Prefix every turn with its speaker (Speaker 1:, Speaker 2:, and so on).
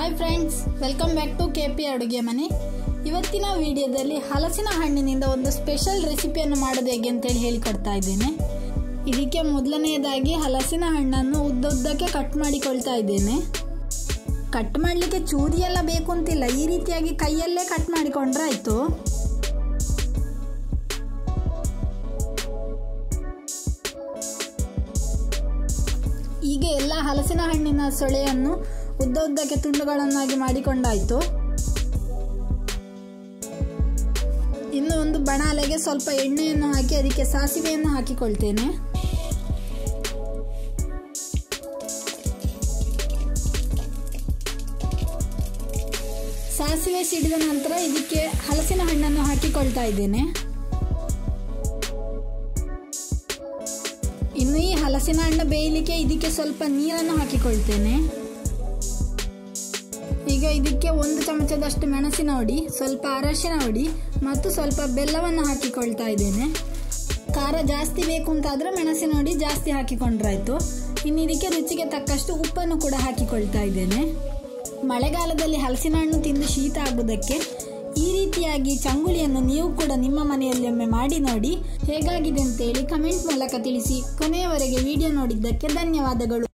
Speaker 1: Hi friends, welcome back to KP ಅಡುಗೆ ಮನೆ. ಇವತ್ತಿನ ವಿಡಿಯೋದಲ್ಲಿ ಹಲಸಿನ ಹಣ್ಣಿನಿಂದ ಒಂದು ಸ್ಪೆಷಲ್ ರೆಸಿಪಿಯನ್ನು ಮಾಡೋದು ಹೇಗೆ ಅಂತೇಳಿ ಹೇಳಿಕೊಡ್ತಾ ಇದ್ದೇನೆ. ಇದಕ್ಕೆ ಮೊದಲನೆಯದಾಗಿ ಹಲಸಿನ ಹಣ್ಣನ್ನು ಉದ್ದಕ್ಕೆ ಕಟ್ ಮಾಡಿಕೊಳ್ತಾ ಇದ್ದೇನೆ. ಕಟ್ ಮಾಡಲಿಕ್ಕೆ ಚೂರಿ ಎಲ್ಲ ಬೇಕು ಅಂತಿಲ್ಲ, ಈ ರೀತಿಯಾಗಿ ಕೈಯಲ್ಲೇ ಕಟ್ ಮಾಡಿಕೊಂಡ್ರೆ ಆಯಿತು. ಈಗ ಎಲ್ಲ ಹಲಸಿನ ಹಣ್ಣಿನ ಸೊಳೆಯನ್ನು ಉದ್ದಕ್ಕೆ ತುಂಡುಗಳನ್ನಾಗಿ ಮಾಡಿಕೊಂಡಾಯಿತು. ಇನ್ನು ಒಂದು ಬಣಾಲೆಗೆ ಸ್ವಲ್ಪ ಎಣ್ಣೆಯನ್ನು ಹಾಕಿ ಅದಕ್ಕೆ ಸಾಸಿವೆಯನ್ನು ಹಾಕಿಕೊಳ್ತೇನೆ. ಸಾಸಿವೆ ಸಿಡಿದ ನಂತರ ಇದಕ್ಕೆ ಹಲಸಿನ ಹಣ್ಣನ್ನು ಹಾಕಿಕೊಳ್ತಾ ಇದ್ದೇನೆ. ಇನ್ನು ಈ ಹಲಸಿನ ಹಣ್ಣು ಬೇಯಲಿಕ್ಕೆ ಇದಕ್ಕೆ ಸ್ವಲ್ಪ ನೀರನ್ನು ಹಾಕಿಕೊಳ್ತೇನೆ. ಈಗ ಇದಕ್ಕೆ 1 ಚಮಚದಷ್ಟು ಮೆಣಸಿನ ಹುಡಿ, ಸ್ವಲ್ಪ ಅರಶಿನ ಹುಡಿ ಮತ್ತು ಸ್ವಲ್ಪ ಬೆಲ್ಲವನ್ನು ಹಾಕಿಕೊಳ್ತಾ ಇದ್ದೇನೆ. ಖಾರ ಜಾಸ್ತಿ ಬೇಕು ಅಂತಾದರೆ ಮೆಣಸಿನ ಹುಡಿ ಜಾಸ್ತಿ ಹಾಕಿಕೊಂಡ್ರಾಯ್ತು. ಇನ್ನು ಇದಕ್ಕೆ ರುಚಿಗೆ ತಕ್ಕಷ್ಟು ಉಪ್ಪನ್ನು ಕೂಡ ಹಾಕಿಕೊಳ್ತಾ ಇದ್ದೇನೆ. ಮಳೆಗಾಲದಲ್ಲಿ ಹಲಸಿನ ಹಣ್ಣು ತಿಂದು ಶೀತ ಆಗುವುದಕ್ಕೆ ಈ ರೀತಿಯಾಗಿ ಚಂಗುಳಿಯನ್ನು ನೀವು ಕೂಡ ನಿಮ್ಮ ಮನೆಯಲ್ಲಿ ಒಮ್ಮೆ ಮಾಡಿ ನೋಡಿ. ಹೇಗಾಗಿದೆ ಅಂತೇಳಿ ಕಮೆಂಟ್ ಮೂಲಕ ತಿಳಿಸಿ. ಕೊನೆಯವರೆಗೆ ವಿಡಿಯೋ ನೋಡಿದ್ದಕ್ಕೆ ಧನ್ಯವಾದಗಳು.